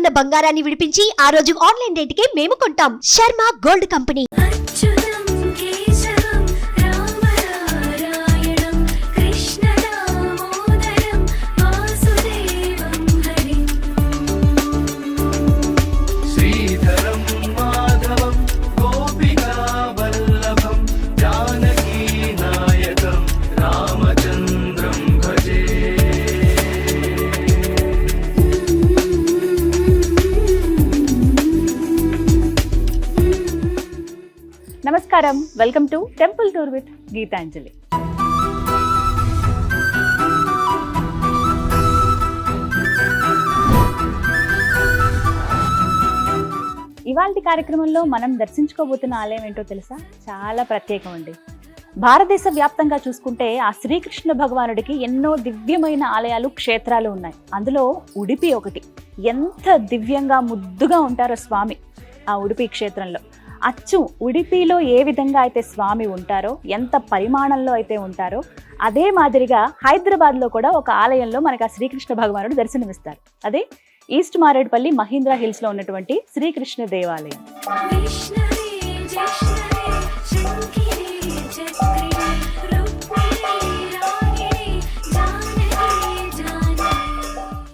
ఉన్న బంగారాన్ని విడిపించి ఆ రోజు ఆన్లైన్ రేటుకే మేము కొంటాం. Sharma gold company. నమస్కారం, welcome to temple tour with Geetanjali. ఇవాల్టి కార్యక్రమంలో మనం దర్శించుకోబోతున్న ఆలయం ఏంటో తెలుసా? చాలా ప్రత్యేకం అండి. భారతదేశ వ్యాప్తంగా చూసుకుంటే ఆ శ్రీకృష్ణ భగవానుడికి ఎన్నో దివ్యమైన ఆలయాలు, క్షేత్రాలు ఉన్నాయి. అందులో ఉడిపి ఒకటి. ఎంత దివ్యంగా ముద్దుగా ఉంటారో స్వామి ఆ ఉడిపి క్షేత్రంలో. అచ్చు ఉడిపిలో ఏ విధంగా అయితే స్వామి ఉంటారో, ఎంత పరిమాణంలో అయితే ఉంటారో, అదే మాదిరిగా హైదరాబాద్లో కూడా ఒక ఆలయంలో మనకు ఆ శ్రీకృష్ణ భగవానుడు దర్శనమిస్తారు. అదే ఈస్ట్ మారేడుపల్లి మహీంద్రా హిల్స్లో ఉన్నటువంటి శ్రీకృష్ణ దేవాలయం.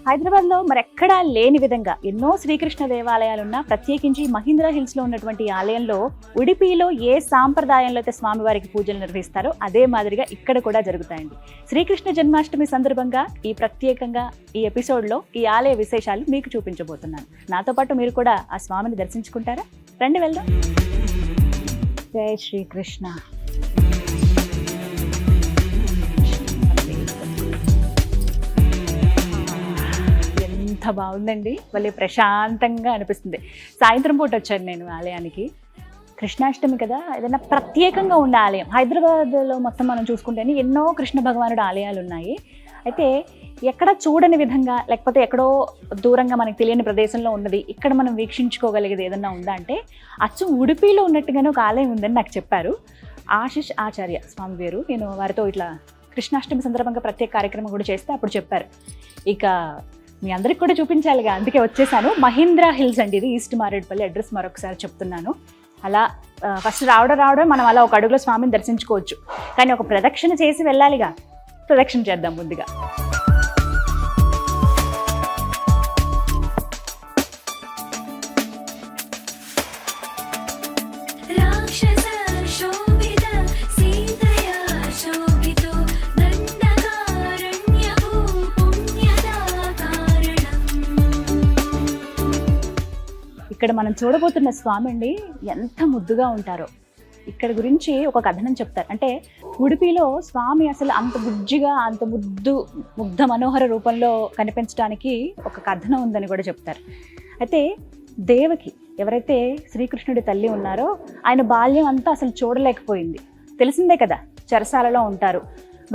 హైదరాబాద్లో మరెక్కడా లేని విధంగా ఎన్నో శ్రీకృష్ణ దేవాలయాలున్నా, ప్రత్యేకించి మహీంద్రా హిల్స్లో ఉన్నటువంటి ఆలయంలో ఉడిపిలో ఏ సాంప్రదాయంలో అయితే స్వామివారికి పూజలు నిర్వహిస్తారో అదే మాదిరిగా ఇక్కడ కూడా జరుగుతాయండి. శ్రీకృష్ణ జన్మాష్టమి సందర్భంగా ఈ ప్రత్యేకంగా ఈ ఎపిసోడ్లో ఈ ఆలయ విశేషాలు మీకు చూపించబోతున్నాను. నాతో పాటు మీరు కూడా ఆ స్వామిని దర్శించుకుంటారా? రండి వెళ్దాం. జై శ్రీకృష్ణ. ఎంత బాగుందండి, భలే ప్రశాంతంగా అనిపిస్తుంది. సాయంత్రం పూట వచ్చాను నేను ఆలయానికి. కృష్ణాష్టమి కదా, ఏదైనా ప్రత్యేకంగా ఉండే ఆలయం. హైదరాబాద్లో మొత్తం మనం చూసుకుంటేనే ఎన్నో కృష్ణ భగవానుడు ఆలయాలు ఉన్నాయి. అయితే ఎక్కడ చూడని విధంగా, లేకపోతే ఎక్కడో దూరంగా మనకు తెలియని ప్రదేశంలో ఉన్నది ఇక్కడ మనం వీక్షించుకోగలిగేది ఏదన్నా ఉందా అంటే అచ్చు ఉడిపిలో ఉన్నట్టుగానే ఒక ఆలయం ఉందని నాకు చెప్పారు. ఆశిష్ ఆచార్య స్వామి పేరు. నేను వారితో ఇట్లా కృష్ణాష్టమి సందర్భంగా ప్రత్యేక కార్యక్రమం కూడా చేస్తే అప్పుడు చెప్పారు. ఇక మీ అందరికి కూడా చూపించాలిగా, అందుకే వచ్చేసాను. మహీంద్రా హిల్స్ అండి ఇది, ఈస్ట్ మారేడుపల్లి. అడ్రస్ మరొకసారి చెప్తున్నాను. అలా ఫస్ట్ రావడం మనం అలా ఒక అడుగులో స్వామిని దర్శించుకోవచ్చు, కానీ ఒక ప్రదక్షిణ చేసి వెళ్ళాలిగా. ప్రదక్షిణ చేద్దాం ముందుగా. ఇక్కడ మనం చూడబోతున్న స్వామి అండి ఎంత ముద్దుగా ఉంటారో. ఇక్కడ గురించి ఒక కథనం చెప్తారు. అంటే ఉడిపిలో స్వామి అసలు అంత బుజ్జిగా, అంత ముగ్ధ మనోహర రూపంలో కనిపించడానికి ఒక కథనం ఉందని కూడా చెప్తారు. అయితే దేవకి, ఎవరైతే శ్రీకృష్ణుడి తల్లి ఉన్నారో, ఆయన బాల్యం అంతా అసలు చూడలేకపోయింది. తెలిసిందే కదా, చెరసాలలో ఉంటారు.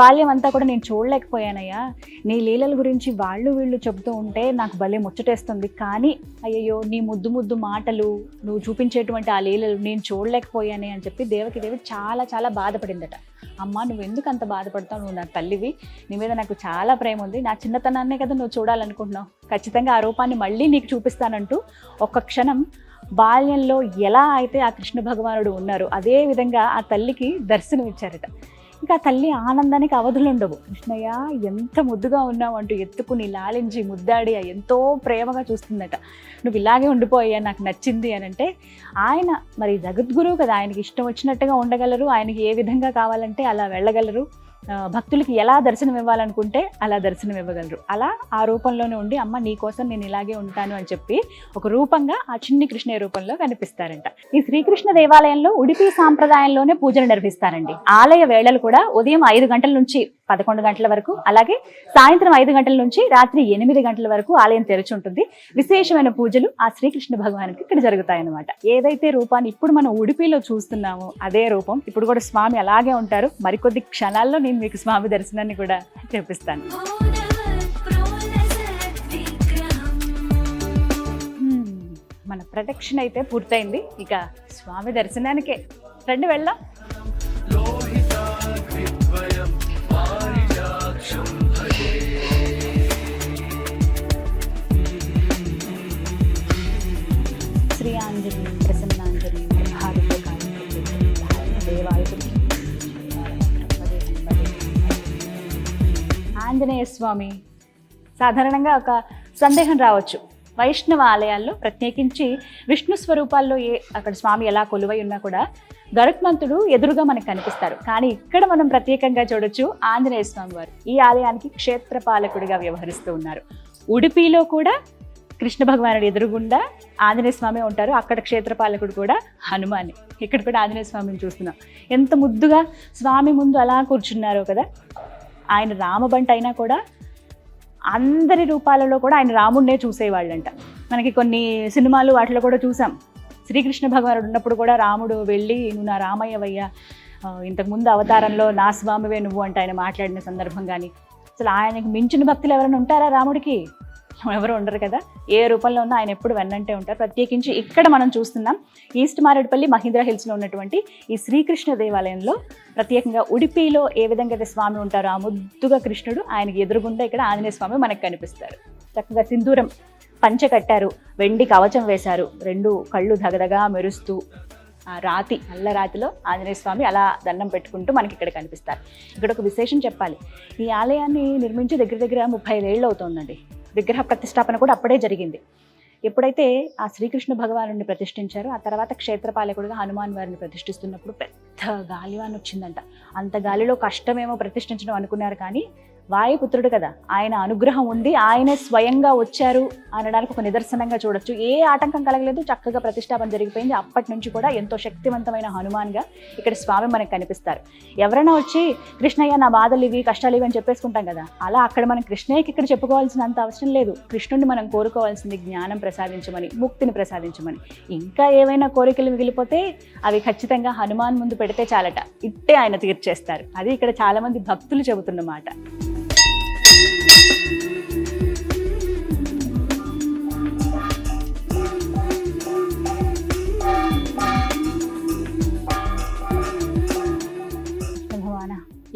బాల్యం అంతా కూడా నేను చూడలేకపోయానయ్యా, నీ లీలల గురించి వాళ్ళు వీళ్ళు చెబుతూ ఉంటే నాకు భలే ముచ్చటేస్తుంది, కానీ అయ్యయ్యో నీ ముద్దు మాటలు, నువ్వు చూపించేటువంటి ఆ లీలలు నేను చూడలేకపోయానే అని చెప్పి దేవి చాలా చాలా బాధపడిందట. అమ్మ నువ్వు ఎందుకు అంత బాధపడతావు, నువ్వు నా తల్లివి, నీ మీద నాకు చాలా ప్రేమ ఉంది, నా చిన్నతనాన్నే కదా నువ్వు చూడాలనుకుంటున్నావు, ఖచ్చితంగా ఆ రూపాన్ని మళ్ళీ నీకు చూపిస్తానంటూ ఒక్క క్షణం బాల్యంలో ఎలా అయితే ఆ కృష్ణ భగవానుడు ఉన్నారో అదే విధంగా ఆ తల్లికి దర్శనం ఇచ్చారట. ఇంకా తల్లి ఆనందానికి అవధులు ఉండవు. కృష్ణయ్య ఎంత ముద్దుగా ఉన్నావు అంటూ ఎత్తుకుని లాలించి ముద్దాడి ఎంతో ప్రేమగా చూస్తుందట. నువ్వు ఇలాగే ఉండిపోయా, నాకు నచ్చింది అని అంటే ఆయన మరి జగద్గురువు కదా, ఆయనకి ఇష్టం వచ్చినట్టుగా ఉండగలరు, ఆయనకి ఏ విధంగా కావాలంటే అలా వెళ్ళగలరు. భక్తులకి ఎలా దర్శనం ఇవ్వాలనుకుంటే అలా దర్శనం ఇవ్వగలరు. అలా ఆ రూపంలోనే ఉండి అమ్మ నీ కోసం నేను ఇలాగే ఉంటాను అని చెప్పి ఒక రూపంగా ఆ చిన్ని కృష్ణయ్య రూపంలో కనిపిస్తారంట. ఈ శ్రీకృష్ణ దేవాలయంలో ఉడిపి సాంప్రదాయంలోనే పూజలు నిర్వహిస్తారండి. ఆలయ వేళలు కూడా ఉదయం 5 గంటల నుంచి 11 గంటల వరకు, అలాగే సాయంత్రం 5 గంటల నుంచి రాత్రి 8 గంటల వరకు ఆలయం తెరిచి ఉంటుంది. విశేషమైన పూజలు ఆ శ్రీకృష్ణ భగవానికి ఇక్కడ జరుగుతాయన్నమాట. ఏదైతే రూపాన్ని ఇప్పుడు మనం ఉడిపిలో చూస్తున్నామో అదే రూపం ఇప్పుడు కూడా స్వామి అలాగే ఉంటారు. మరికొద్ది క్షణాల్లో నేను మీకు స్వామి దర్శనాన్ని కూడా చేపిస్తాను. మన ప్రదక్షిణ అయితే పూర్తయింది, ఇక స్వామి దర్శనానికే రండి వెళ్దాం. స్వామి? సాధారణంగా ఒక సందేహం రావచ్చు, వైష్ణవ ఆలయాల్లో ప్రత్యేకించి విష్ణు స్వరూపాల్లో అక్కడ స్వామి ఎలా కొలువై ఉన్నా కూడా గరుత్మంతుడు ఎదురుగా మనకు కనిపిస్తారు. కానీ ఇక్కడ మనం ప్రత్యేకంగా చూడొచ్చు ఆంజనేయ స్వామి వారు ఈ ఆలయానికి క్షేత్రపాలకుడిగా వ్యవహరిస్తూ ఉన్నారు. ఉడిపిలో కూడా కృష్ణ భగవానుడు ఎదురుగుండా ఆంజనేయ స్వామి ఉంటారు. అక్కడ క్షేత్రపాలకుడు కూడా హనుమాని. ఇక్కడ కూడా ఆంజనేయ స్వామిని చూస్తున్నాం. ఎంత ముద్దుగా స్వామి ముందు అలా కూర్చున్నారో కదా. ఆయన రామబంట అయినా కూడా అందరి రూపాలలో కూడా ఆయన రాముడినే చూసేవాళ్ళంట. మనకి కొన్ని సినిమాలు వాటిలో కూడా చూసాం. శ్రీకృష్ణ భగవానుడు ఉన్నప్పుడు కూడా రాముడు వెళ్ళి నువ్వు నా రామయ్యవయ్యా, ఇంతకుముందు అవతారంలో నా స్వామివే నువ్వు అంటే ఆయన మాట్లాడిన సందర్భం. కానీ అసలు ఆయనకు మించిన భక్తులు ఎవరైనా ఉంటారా రాముడికి? ఎవరు ఉండరు కదా. ఏ రూపంలో ఉన్నా ఆయన ఎప్పుడు వెన్నంటే ఉంటారు. ప్రత్యేకించి ఇక్కడ మనం చూస్తున్నాం ఈస్ట్ మారేడుపల్లి మహీంద్రా హిల్స్లో ఉన్నటువంటి ఈ శ్రీకృష్ణ దేవాలయంలో ప్రత్యేకంగా ఉడిపిలో ఏ విధంగా అయితే స్వామి ఉంటారో ఆ ముద్దుగా కృష్ణుడు, ఆయనకి ఎదురుగుండా ఇక్కడ ఆంజనేయ స్వామి మనకు కనిపిస్తారు. చక్కగా సింధూరం పంచె కట్టారు, వెండి కవచం వేశారు, 2 కళ్ళు దగదగా మెరుస్తూ ఆ రాతి నల్ల రాతిలో ఆంజనేయ స్వామి అలా దండం పెట్టుకుంటూ మనకి ఇక్కడ కనిపిస్తారు. ఇక్కడ ఒక విశేషం చెప్పాలి. ఈ ఆలయాన్ని నిర్మించి దగ్గర దగ్గర 35 ఏళ్ళు అవుతుందండి. విగ్రహ ప్రతిష్టాపన కూడా అప్పుడే జరిగింది. ఎప్పుడైతే ఆ శ్రీకృష్ణ భగవానుడిని ప్రతిష్ఠించారో ఆ తర్వాత క్షేత్రపాలకుడిగా హనుమాన్ వారిని ప్రతిష్ఠిస్తున్నప్పుడు పెద్ద గాలివాన్ వచ్చిందంట. అంత గాలిలో కష్టమేమో ప్రతిష్ఠించడం అనుకున్నారు. కానీ వాయుపుత్రుడు కదా, ఆయన అనుగ్రహం ఉంది, ఆయనే స్వయంగా వచ్చారు అనడానికి ఒక నిదర్శనంగా చూడొచ్చు. ఏ ఆటంకం కలగలేదు, చక్కగా ప్రతిష్టాపన జరిగిపోయింది. అప్పటి నుంచి కూడా ఎంతో శక్తివంతమైన హనుమాన్గా ఇక్కడ స్వామి మనకు కనిపిస్తారు. ఎవరైనా వచ్చి కృష్ణయ్య నా బాధలు ఇవి కష్టాలు ఇవి అని చెప్పేసుకుంటాం కదా, అలా అక్కడ మనం కృష్ణయ్యకి ఇక్కడ చెప్పుకోవాల్సినంత అవసరం లేదు. కృష్ణుడిని మనం కోరుకోవాల్సింది జ్ఞానం ప్రసాదించమని, ముక్తిని ప్రసాదించమని. ఇంకా ఏవైనా కోరికలు మిగిలిపోతే అవి ఖచ్చితంగా హనుమాన్ ముందు పెడితే చాలట, ఇట్టే ఆయన తీర్చేస్తారు. అది ఇక్కడ చాలా మంది భక్తులు చెబుతున్నమాట.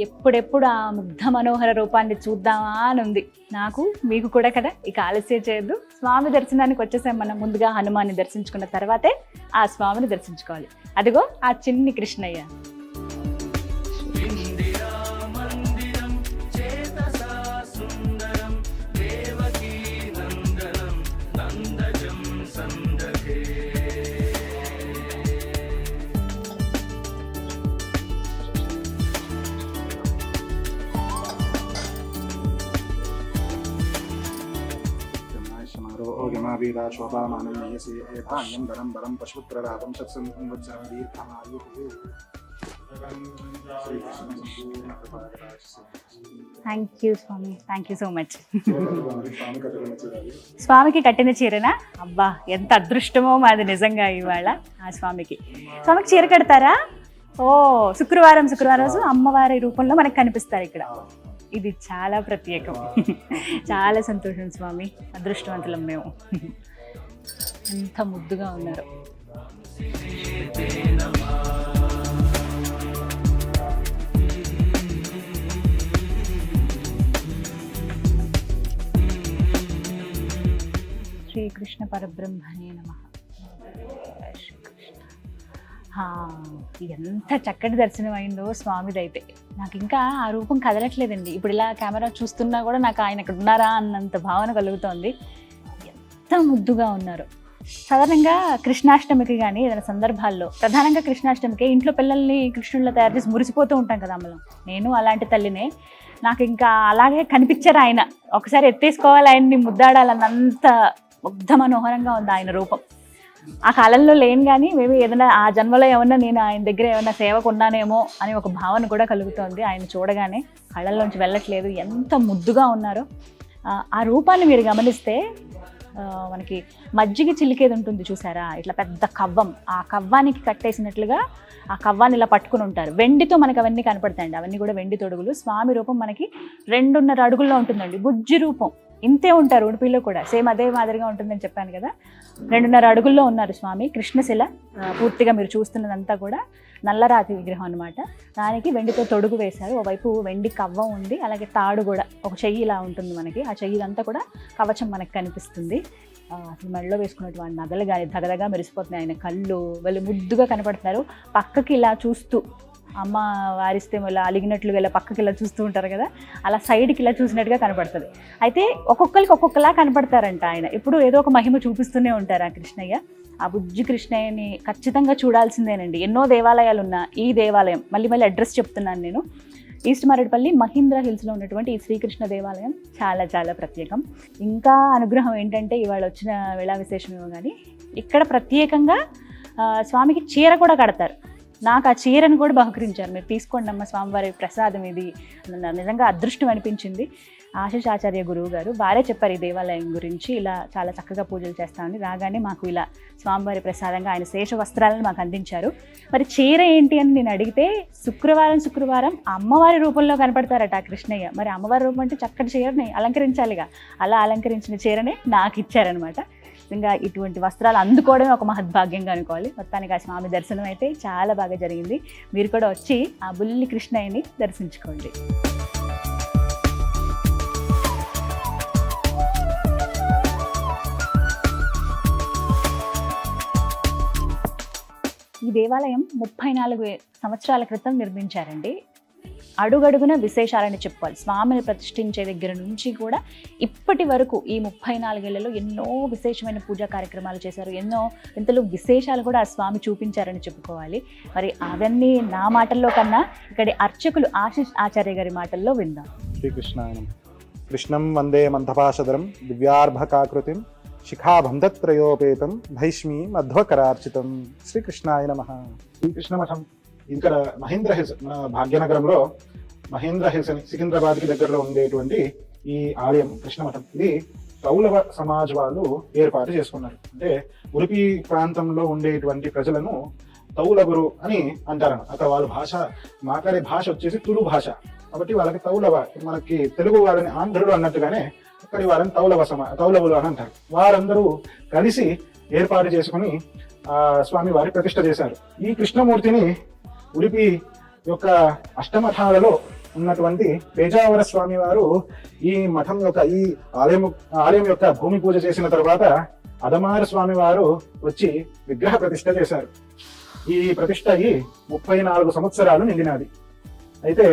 ఎప్పుడెప్పుడు ఆ ముగ్ధ మనోహర రూపాన్ని చూద్దామా అని ఉంది నాకు, మీకు కూడా కదా. ఇక ఆలస్యం చేయొద్దు, స్వామి దర్శనానికి వచ్చేసాం మనం. ముందుగా హనుమాన్ని దర్శించుకున్న తర్వాతే ఆ స్వామిని దర్శించుకోవాలి. అదిగో ఆ చిన్ని కృష్ణయ్య. థ్యాంక్ యూ స్వామి, థ్యాంక్ యూ సో మచ్. స్వామికి కట్టిన చీరనా? అబ్బా ఎంత అదృష్టమో మాది నిజంగా ఇవాళ. ఆ స్వామికి చీర కడతారా? ఓ శుక్రవారం రోజు అమ్మవారి రూపంలో మనకు కనిపిస్తారు ఇక్కడ. ఇది చాలా ప్రత్యేకం. చాలా సంతోషం స్వామి, అదృష్టవంతులం మేము. ఎంత ముద్దుగా ఉన్నారు. శ్రీకృష్ణ పరబ్రహ్మణే నమః. ఎంత చక్కటి దర్శనం అయిందో స్వామిదైతే. నాకు ఇంకా ఆ రూపం కదలట్లేదండి. ఇప్పుడు ఇలా కెమెరా చూస్తున్నా కూడా నాకు ఆయన ఇక్కడ ఉన్నారా అన్నంత భావన కలుగుతోంది. ఎంత ముద్దుగా ఉన్నారు. సాధారణంగా కృష్ణాష్టమికి కానీ ఏదైనా సందర్భాల్లో, ప్రధానంగా కృష్ణాష్టమికి ఇంట్లో పిల్లల్ని కృష్ణుల్లో తయారు చేసి మురిసిపోతూ ఉంటాం కదా అమ్మలో. నేను అలాంటి తల్లినే. నాకు ఇంకా అలాగే కనిపించారు ఆయన. ఒకసారి ఎత్తేసుకోవాలి ఆయన్ని, ముద్దాడాలన్నంత ముగ్ధ మనోహరంగా ఉంది ఆయన రూపం. ఆ కాలంలో లేను కానీ మేబీ ఏదైనా ఆ జన్మలో ఏమన్నా నేను ఆయన దగ్గర ఏమన్నా సేవకు ఉన్నానేమో అని ఒక భావన కూడా కలుగుతోంది. ఆయన చూడగానే కళ్ళల్లోంచి వెళ్ళట్లేదు, ఎంత ముద్దుగా ఉన్నారో. ఆ రూపాన్ని మీరు గమనిస్తే మనకి మజ్జిగ చిలికేది ఉంటుంది చూసారా, ఇట్లా పెద్ద కవ్వం, ఆ కవ్వానికి కట్టేసినట్లుగా ఆ కవ్వాన్ని ఇలా పట్టుకుని ఉంటారు. వెండితో మనకు అవన్నీ కనపడతాయండి, అవన్నీ కూడా వెండి తొడుగులు. స్వామి రూపం మనకి 2.5 అడుగుల్లో ఉంటుందండి, బుజ్జి రూపం. ఇంతే ఉంటారు ఉడిపిలో కూడా, సేమ్ అదే మాదిరిగా ఉంటుందని చెప్పాను కదా. 2.5 అడుగుల్లో ఉన్నారు స్వామి. కృష్ణశిల పూర్తిగా మీరు చూస్తున్నదంతా కూడా నల్లరాతి విగ్రహం అనమాట. దానికి వెండితో తొడుగు వేశారు. ఓవైపు వెండి కవ్వం ఉంది, అలాగే తాడు కూడా, ఒక చెయ్యి ఇలా ఉంటుంది మనకి. ఆ చెయ్యిదంతా కూడా కవచం మనకు కనిపిస్తుంది. అసలు మెడలో వేసుకున్నటువంటి నగలు కానీ దగదగా మెరిసిపోతున్నాయి. ఆయన కళ్ళు వాళ్ళు ముద్దుగా కనపడుతున్నారు. పక్కకి ఇలా చూస్తూ అమ్మ వారిస్తే ఇలా అలిగినట్లుగా ఇలా పక్కకి ఇలా చూస్తూ ఉంటారు కదా, అలా సైడ్కి ఇలా చూసినట్టుగా కనపడుతుంది. అయితే ఒక్కొక్కరికి ఒక్కొక్కలా కనపడతారంట ఆయన. ఎప్పుడు ఏదో ఒక మహిమ చూపిస్తూనే ఉంటారు ఆ కృష్ణయ్య. ఆ బుజ్జి కృష్ణయ్యని ఖచ్చితంగా చూడాల్సిందేనండి. ఎన్నో దేవాలయాలు ఉన్న ఈ దేవాలయం, మళ్ళీ మళ్ళీ అడ్రస్ చెప్తున్నాను నేను, ఈస్ట్ మారేడుపల్లి మహీంద్రా హిల్స్లో ఉన్నటువంటి ఈ శ్రీకృష్ణ దేవాలయం చాలా చాలా ప్రత్యేకం. ఇంకా అనుగ్రహం ఏంటంటే ఇవాళ వచ్చిన వేళా విశేషమేమో కానీ ఇక్కడ ప్రత్యేకంగా స్వామికి చీర కూడా కడతారు. నాకు ఆ చీరను కూడా బహుకరించారు. మీరు తీసుకోండి అమ్మ, స్వామివారి ప్రసాదం ఇది. నిజంగా అదృష్టం అనిపించింది. ఆశీష్ ఆచార్య గురువు గారు వారే చెప్పారు ఈ దేవాలయం గురించి, ఇలా చాలా చక్కగా పూజలు చేస్తామని. రాగానే మాకు ఇలా స్వామివారి ప్రసాదంగా ఆయన శేష వస్త్రాలను మాకు అందించారు. మరి చీర ఏంటి అని నేను అడిగితే శుక్రవారం అమ్మవారి రూపంలో కనపడతారట ఆ కృష్ణయ్య. మరి అమ్మవారి రూపం అంటే చక్కటి చీరని అలంకరించాలిగా, అలా అలంకరించిన చీరనే నాకు ఇచ్చారనమాట. నిజంగా ఇటువంటి వస్త్రాలు అందుకోవడమే ఒక మహద్భాగ్యంగా అనుకోవాలి. మొత్తానికి ఆ స్వామి దర్శనం అయితే చాలా బాగా జరిగింది. మీరు కూడా వచ్చి ఆ బుల్లి కృష్ణయ్యని దర్శించుకోండి. ఈ దేవాలయం 34 సంవత్సరాల క్రితం నిర్మించారండి. అడుగడుగున విశేషాలని చెప్పుకోవాలి. స్వామిని ప్రతిష్ఠించే దగ్గర నుంచి కూడా ఇప్పటి వరకు ఈ 34 ఏళ్లలో ఎన్నో విశేషమైన పూజా కార్యక్రమాలు చేశారు. ఎంతలో విశేషాలు కూడా ఆ స్వామి చూపించారని చెప్పుకోవాలి. మరి అవన్నీ నా మాటల్లో కన్నా ఇక్కడి అర్చకులు ఆశీష్ ఆచార్య గారి మాటల్లో విందాం. శ్రీకృష్ణాయనం. కృష్ణం వందే మందపాశధరం దివ్యార్భకాకృతిం శిఖాబంధత్రయోపేతం భైష్మీ మధ్వకరార్చితం. శ్రీకృష్ణాయ నమః. శ్రీకృష్ణ మఠం ఇక్కడ మహేంద్ర హిల్స్, మన భాగ్యనగరంలో మహేంద్ర హిల్స్ అని సికింద్రాబాద్కి దగ్గరలో ఉండేటువంటి ఈ ఆలయం కృష్ణ మఠం, ఇది తౌలవ సమాజ్ వాళ్ళు ఏర్పాటు చేసుకున్నారు. అంటే ఉడిపి ప్రాంతంలో ఉండేటువంటి ప్రజలను తౌలగురు అని అంటారు. అక్కడ వాళ్ళ భాష మాట్లాడే భాష వచ్చేసి తులు భాష, కాబట్టి వాళ్ళకి తౌలవ, మనకి తెలుగు వాళ్ళని ఆంధ్రులు అన్నట్టుగానే అక్కడి వాళ్ళని తౌలవులు అని అంటారు. వారందరూ కలిసి ఏర్పాటు చేసుకుని స్వామి వారి ప్రతిష్ఠ చేశారు. ఈ కృష్ణమూర్తిని ఉడిపి యొక్క అష్టమఠాలలో ఉన్నటువంటి పేజావర స్వామి వారు ఈ మఠం యొక్క ఈ ఆలయం యొక్క భూమి పూజ చేసిన తర్వాత అదమార స్వామి వారు వచ్చి విగ్రహ ప్రతిష్ఠ చేశారు. ఈ ప్రతిష్ఠ అయ్యి 34 సంవత్సరాలు నిండినది. అయితే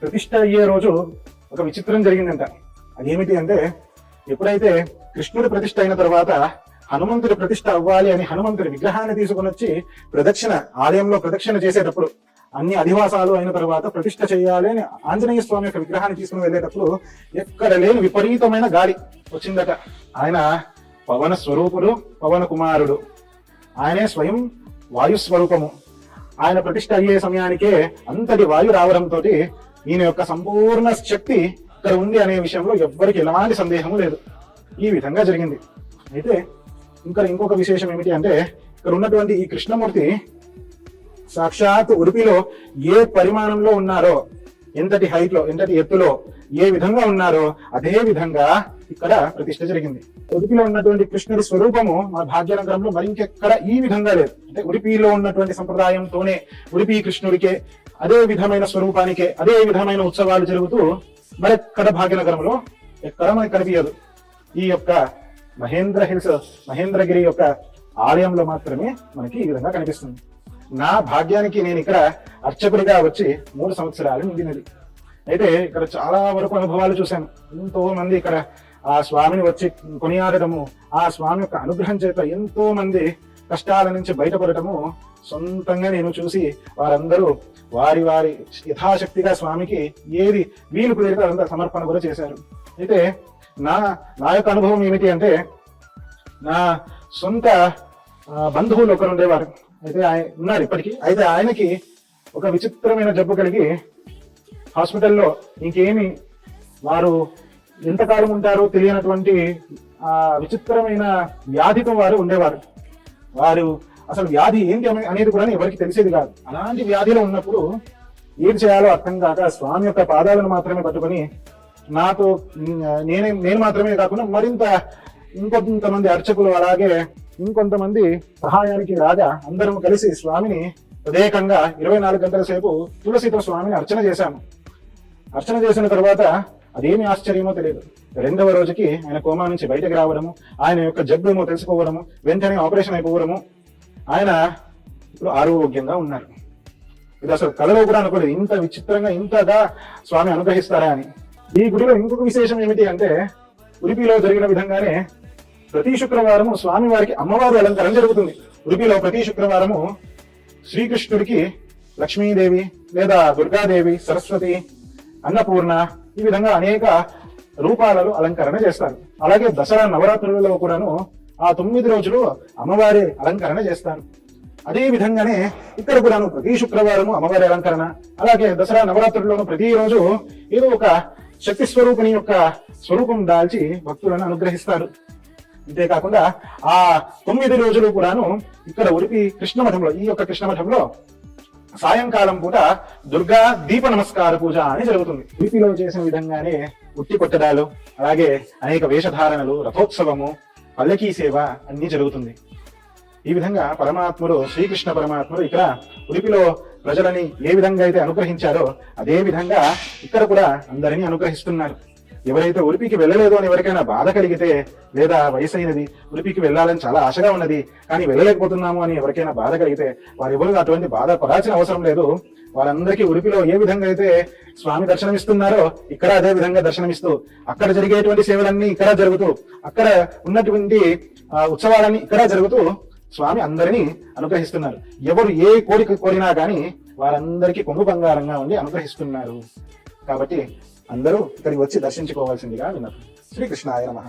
ప్రతిష్ఠ అయ్యే రోజు ఒక విచిత్రం జరిగిందంట. అదేమిటి అంటే, ఎప్పుడైతే కృష్ణుడి ప్రతిష్ఠ అయిన తర్వాత హనుమంతుడి ప్రతిష్ఠ అవ్వాలి అని హనుమంతుడి విగ్రహాన్ని తీసుకుని వచ్చి ఆలయంలో ప్రదక్షిణ చేసేటప్పుడు, అన్ని అధివాసాలు అయిన తర్వాత ప్రతిష్ఠ చేయాలి అని ఆంజనేయ స్వామి యొక్క విగ్రహాన్ని తీసుకుని వెళ్ళేటప్పుడు ఎక్కడ లేని విపరీతమైన గాలి వచ్చిందట. ఆయన పవన స్వరూపుడు, పవన కుమారుడు, ఆయనే స్వయం వాయుస్వరూపము. ఆయన ప్రతిష్ఠ అయ్యే సమయానికే అంతటి వాయు రావడంతో ఈయన యొక్క సంపూర్ణ శక్తి ఇక్కడ ఉంది అనే విషయంలో ఎవ్వరికి ఎలాంటి సందేహము లేదు. ఈ విధంగా జరిగింది. అయితే ఇంకొక విశేషం ఏమిటి అంటే, ఇక్కడ ఉన్నటువంటి ఈ కృష్ణమూర్తి సాక్షాత్ ఉడిపిలో ఏ పరిమాణంలో ఉన్నారో, ఎంతటి హైట్ లో, ఎంతటి ఎత్తులో ఏ విధంగా ఉన్నారో అదే విధంగా ఇక్కడ ప్రతిష్ఠ జరిగింది. ఉడిపిలో ఉన్నటువంటి కృష్ణుడి స్వరూపము మన భాగ్యనగరంలో మరింకెక్కడ ఈ విధంగా లేదు. అంటే ఉడిపిలో ఉన్నటువంటి సంప్రదాయంతోనే ఉడిపి కృష్ణుడికే అదే విధమైన స్వరూపానికే అదే విధమైన ఉత్సవాలు జరుగుతూ మరెక్కడ భాగ్యనగరంలో ఎక్కడ మనకి కనిపించదు. ఈ యొక్క మహేంద్ర హిల్స్, మహేంద్రగిరి యొక్క ఆలయంలో మాత్రమే మనకి ఈ విధంగా కనిపిస్తుంది. నా భాగ్యానికి నేను ఇక్కడ అర్చకుడిగా వచ్చి 3 సంవత్సరాలు నిండినది. అయితే ఇక్కడ చాలా వరకు అనుభవాలు చూశాను. ఎంతో మంది ఇక్కడ ఆ స్వామిని వచ్చి కొనియాడటము, ఆ స్వామి యొక్క అనుగ్రహం చేత ఎంతో మంది కష్టాల నుంచి బయటపడటము సొంతంగా నేను చూసి, వారందరూ వారి యథాశక్తిగా స్వామికి ఏది వీలు కుదిరితే అదంతా సమర్పణ కూడా చేశారు. అయితే నా యొక్క అనుభవం ఏమిటి అంటే, నా సొంత బంధువులు ఒకరు ఉండేవారు. అయితే ఆయన ఉన్నారు ఇప్పటికీ. అయితే ఆయనకి ఒక విచిత్రమైన జబ్బు కలిగి హాస్పిటల్లో ఇంకేమి వారు ఎంతకాలం ఉంటారో తెలియనటువంటి విచిత్రమైన వ్యాధితో వారు ఉండేవారు. వారు అసలు వ్యాధి ఏంటి అనేది కూడా ఎవరికి తెలిసేది కాదు. అలాంటి వ్యాధిలో ఉన్నప్పుడు ఏం చేయాలో అర్థం కాక స్వామి యొక్క పాదాలను మాత్రమే పట్టుకొని, నేను మాత్రమే కాకుండా మరింత ఇంకొంతమంది అర్చకులు, అలాగే ఇంకొంతమంది సహాయానికి రాగా అందరం కలిసి స్వామిని ప్రత్యేకంగా 24 గంటల సేపు తులసితో స్వామిని అర్చన చేశాము. అర్చన చేసిన తర్వాత అదేమి ఆశ్చర్యమో తెలియదు, 2వ రోజుకి ఆయన కోమా నుంచి బయటకు రావడము, ఆయన యొక్క జబ్బు ఏమో తెలుసుకోవడము, వెంటనే ఆపరేషన్ అయిపోవడము, ఆయన ఇప్పుడు ఆరోగ్యంగా ఉన్నారు. ఇది అసలు కళలో కూడా అనుకోలేదు, ఇంత విచిత్రంగా ఇంతగా స్వామి అనుగ్రహిస్తారా అని. ఈ గుడిలో ఇంకొక విశేషం ఏమిటి అంటే, ఉడిపిలో జరిగిన విధంగానే ప్రతి శుక్రవారము స్వామి వారికి అమ్మవారి అలంకరణ జరుగుతుంది. ఉడిపిలో ప్రతి శుక్రవారము శ్రీకృష్ణుడికి లక్ష్మీదేవి లేదా దుర్గాదేవి, సరస్వతి, అన్నపూర్ణ ఈ విధంగా అనేక రూపాలలో అలంకరణ చేస్తారు. అలాగే దసరా నవరాత్రులలో కూడాను ఆ 9 రోజులు అమ్మవారి అలంకరణ చేస్తారు. అదే విధంగానే ఇక్కడ కూడాను ప్రతి శుక్రవారము అమ్మవారి అలంకరణ, అలాగే దసరా నవరాత్రుల్లోనూ ప్రతిరోజు ఏదో ఒక శక్తి స్వరూపిణి యొక్క స్వరూపం దాల్చి భక్తులను అనుగ్రహిస్తారు. అంతేకాకుండా ఆ 9 రోజులు కూడాను ఇక్కడ ఉడిపి కృష్ణమఠంలో, ఈ యొక్క కృష్ణమఠంలో సాయంకాలం పూట దుర్గా దీప నమస్కార పూజ అని జరుగుతుంది. ఉడిపిలో చేసిన విధంగానే ఉట్టి కొట్టడాలు, అలాగే అనేక వేషధారణలు, రథోత్సవము, పల్లకీ సేవ అన్ని జరుగుతుంది. ఈ విధంగా పరమాత్ముడు, శ్రీకృష్ణ పరమాత్ముడు ఇక్కడ ఉడిపిలో ప్రజలని ఏ విధంగా అయితే అనుగ్రహించారో అదే విధంగా ఇక్కడ కూడా అందరినీ అనుగ్రహిస్తున్నారు. ఎవరైతే ఉడిపికి వెళ్ళలేదు అని ఎవరికైనా బాధ కలిగితే, లేదా వయసైనది ఉడిపికి వెళ్ళాలని చాలా ఆశగా ఉన్నది కానీ వెళ్ళలేకపోతున్నాము అని ఎవరికైనా బాధ కలిగితే, వారెవరు అటువంటి బాధ పడాల్సిన అవసరం లేదు. వారందరికీ ఉడిపిలో ఏ విధంగా అయితే స్వామి దర్శనమిస్తున్నారో ఇక్కడ అదే విధంగా దర్శనమిస్తూ, అక్కడ జరిగేటువంటి సేవలన్నీ ఇక్కడ జరుగుతూ, అక్కడ ఉన్నటువంటి ఉత్సవాలన్నీ ఇక్కడ జరుగుతూ స్వామి అందరినీ అనుగ్రహిస్తున్నారు. ఎవరు ఏ కోరిక కోరినా కానీ వారందరికీ కొంగు బంగారంగా ఉండి అనుగ్రహిస్తున్నారు. కాబట్టి అందరూ ఇక్కడికి వచ్చి దర్శించుకోవాల్సిందిగా విన్నది. శ్రీకృష్ణాయ నమః.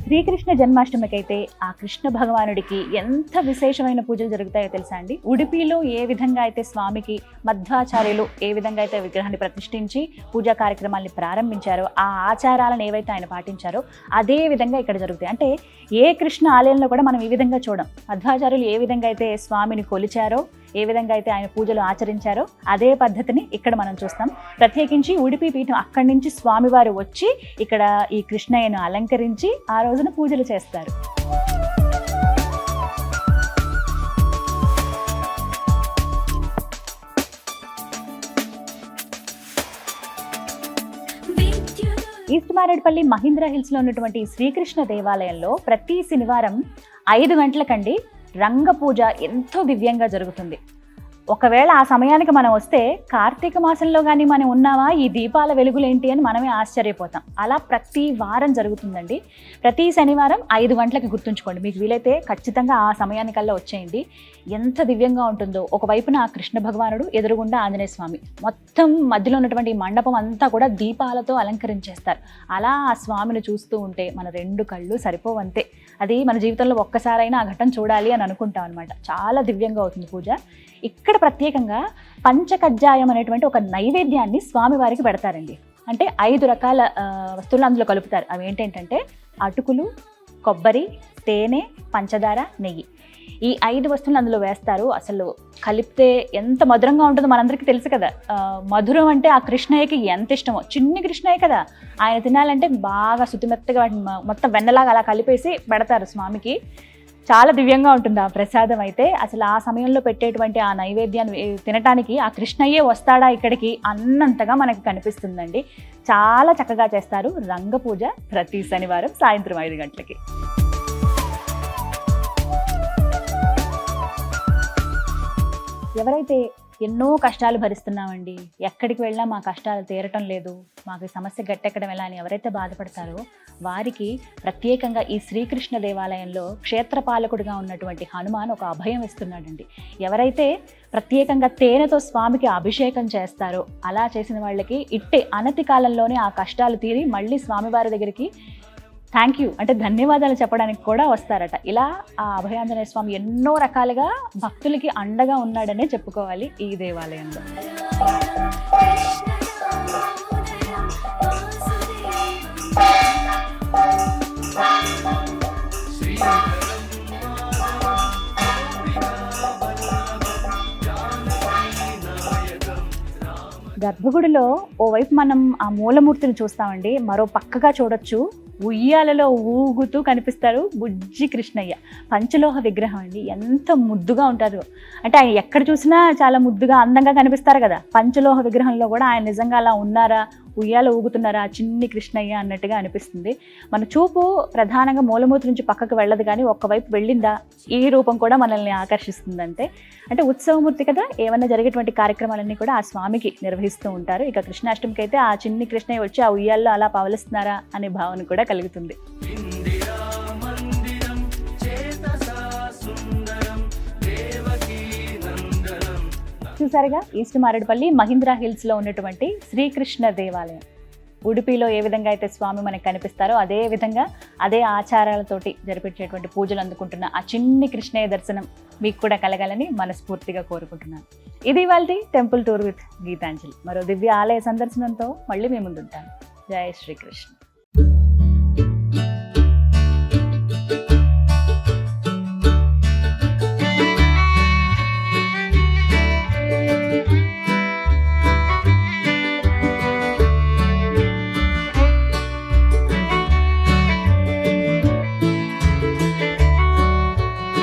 శ్రీకృష్ణ జన్మాష్టమికి అయితే ఆ కృష్ణ భగవానుడికి ఎంత విశేషమైన పూజలు జరుగుతాయో తెలుసా అండి. ఉడిపిలో ఏ విధంగా అయితే స్వామికి మధ్వాచార్యులు ఏ విధంగా అయితే విగ్రహాన్ని ప్రతిష్ఠించి పూజా కార్యక్రమాల్ని ప్రారంభించారో, ఆ ఆచారాలను ఏవైతే ఆయన పాటించారో అదే విధంగా ఇక్కడ జరుగుతాయి. అంటే ఏ కృష్ణ ఆలయంలో కూడా మనం ఈ విధంగా చూడం. మధ్వాచార్యులు ఏ విధంగా అయితే స్వామిని కొలిచారో, ఏ విధంగా అయితే ఆయన పూజలు ఆచరించారో అదే పద్ధతిని ఇక్కడ మనం చూస్తాం. ప్రత్యేకించి ఉడిపి పీఠం అక్కడి నుంచి స్వామివారు వచ్చి ఇక్కడ ఈ కృష్ణయ్యను అలంకరించి ఆ రోజున పూజలు చేస్తారు. ఈస్ట్ మారేడుపల్లి మహీంద్రా హిల్స్ లో ఉన్నటువంటి శ్రీకృష్ణ దేవాలయంలో ప్రతి శనివారం 5 గంటలకండి రంగ పూజ ఎంతో దివ్యంగా జరుగుతుంది. ఒకవేళ ఆ సమయానికి మనం వస్తే కార్తీక మాసంలో కానీ మనం ఉన్నామా, ఈ దీపాల వెలుగులేంటి అని మనమే ఆశ్చర్యపోతాం. అలా ప్రతి వారం జరుగుతుందండి. ప్రతి శనివారం 5 గంటలకి గుర్తుంచుకోండి. మీకు వీలైతే ఖచ్చితంగా ఆ సమయానికల్లా వచ్చేయండి. ఎంత దివ్యంగా ఉంటుందో. ఒకవైపున ఆ కృష్ణ భగవానుడు, ఎదురుగుండా ఆంజనేయ స్వామి, మొత్తం మధ్యలో ఉన్నటువంటి మండపం అంతా కూడా దీపాలతో అలంకరించేస్తారు. అలా ఆ స్వామిని చూస్తూ ఉంటే మన 2 కళ్ళు సరిపోవంతే. అది మన జీవితంలో ఒక్కసారైనా ఆ ఘటన చూడాలి అని అనుకుంటాం అనమాట. చాలా దివ్యంగా అవుతుంది పూజ. ఇక్కడ ప్రత్యేకంగా పంచకజ్జాయం అనేటువంటి ఒక నైవేద్యాన్ని స్వామివారికి పెడతారండి. అంటే 5 రకాల వస్తువులు అందులో కలుపుతారు. అవి ఏంటంటే అటుకులు, కొబ్బరి, తేనె, పంచదార, నెయ్యి. ఈ 5 వస్తువులు అందులో వేస్తారు. అసలు కలిపితే ఎంత మధురంగా ఉంటుందో మనందరికీ తెలుసు కదా. మధురం అంటే ఆ కృష్ణయ్యకి ఎంత ఇష్టమో. చిన్ని కృష్ణయ్య కదా, ఆయన తినాలంటే బాగా శుతిమెత్తగా మొత్తం వెన్నలాగా అలా కలిపేసి పెడతారు స్వామికి. చాలా దివ్యంగా ఉంటుంది ఆ ప్రసాదం అయితే. అసలు ఆ సమయంలో పెట్టేటువంటి ఆ నైవేద్యాన్ని తినటానికి ఆ కృష్ణయ్యే వస్తాడా ఇక్కడికి అన్నంతగా మనకి కనిపిస్తుందండి. చాలా చక్కగా చేస్తారు రంగ పూజ ప్రతి శనివారం సాయంత్రం 5 గంటలకి. ఎవరైతే ఎన్నో కష్టాలు భరిస్తున్నామండి, ఎక్కడికి వెళ్ళినా మా కష్టాలు తీరటం లేదు, మాకు సమస్య గట్టెక్కడం ఎలా అని ఎవరైతే బాధపడతారో వారికి ప్రత్యేకంగా ఈ శ్రీకృష్ణ దేవాలయంలో క్షేత్రపాలకుడిగా ఉన్నటువంటి హనుమాన్ ఒక అభయం ఇస్తున్నాడండి. ఎవరైతే ప్రత్యేకంగా తేనెతో స్వామికి అభిషేకం చేస్తారో అలా చేసిన వాళ్ళకి ఇట్టే అనతి కాలంలోనే ఆ కష్టాలు తీరి మళ్ళీ స్వామివారి దగ్గరికి థ్యాంక్ యూ అంటే ధన్యవాదాలు చెప్పడానికి కూడా వస్తారట. ఇలా ఆ అభయాంజనేయ స్వామి ఎన్నో రకాలుగా భక్తులకి అండగా ఉన్నాడనే చెప్పుకోవాలి ఈ దేవాలయంలో. గర్భగుడిలో ఓవైపు మనం ఆ మూలమూర్తిని చూస్తామండి, మరో పక్కగా చూడొచ్చు ఉయ్యాలలో ఊగుతూ కనిపిస్తారు బుజ్జి కృష్ణయ్య. పంచలోహ విగ్రహం అండి, ఎంత ముద్దుగా ఉంటారు అంటే ఆయన ఎక్కడ చూసినా చాలా ముద్దుగా అందంగా కనిపిస్తారు కదా. పంచలోహ విగ్రహంలో కూడా ఆయన నిజంగా అలా ఉన్నారా, ఉయ్యాల ఊగుతున్నారా ఆ చిన్ని కృష్ణయ్య అన్నట్టుగా అనిపిస్తుంది. మన చూపు ప్రధానంగా మూలమూతి నుంచి పక్కకు వెళ్ళదు, కానీ ఒక్కవైపు వెళ్ళిందా ఈ రూపం కూడా మనల్ని ఆకర్షిస్తుంది. అంటే ఉత్సవమూర్తి కదా, ఏమన్నా జరిగేటువంటి కార్యక్రమాలన్నీ కూడా ఆ స్వామికి నిర్వహిస్తూ ఉంటారు. ఇక కృష్ణాష్టమికి అయితే ఆ చిన్ని కృష్ణయ్య వచ్చి ఆ ఉయ్యాల్లో అలా పవలిస్తున్నారా అనే భావన కూడా కలుగుతుంది. చూసారుగా, ఈస్ట్ మారేడుపల్లి మహీంద్రా హిల్స్ లో ఉన్నటువంటి శ్రీకృష్ణ దేవాలయం. ఉడిపిలో ఏ విధంగా అయితే స్వామి మనకు కనిపిస్తారో అదే విధంగా అదే ఆచారాలతోటి జరిపించేటువంటి పూజలు అందుకుంటున్న ఆ చిన్ని కృష్ణయ్య దర్శనం మీకు కూడా కలగాలని మనస్ఫూర్తిగా కోరుకుంటున్నాను. ఇది ఇవాల్టి టెంపుల్ టూర్ విత్ గీతాంజలి. మరో దివ్య ఆలయ సందర్శనంతో మళ్ళీ మీ ముందుంటాను. జై శ్రీకృష్ణ.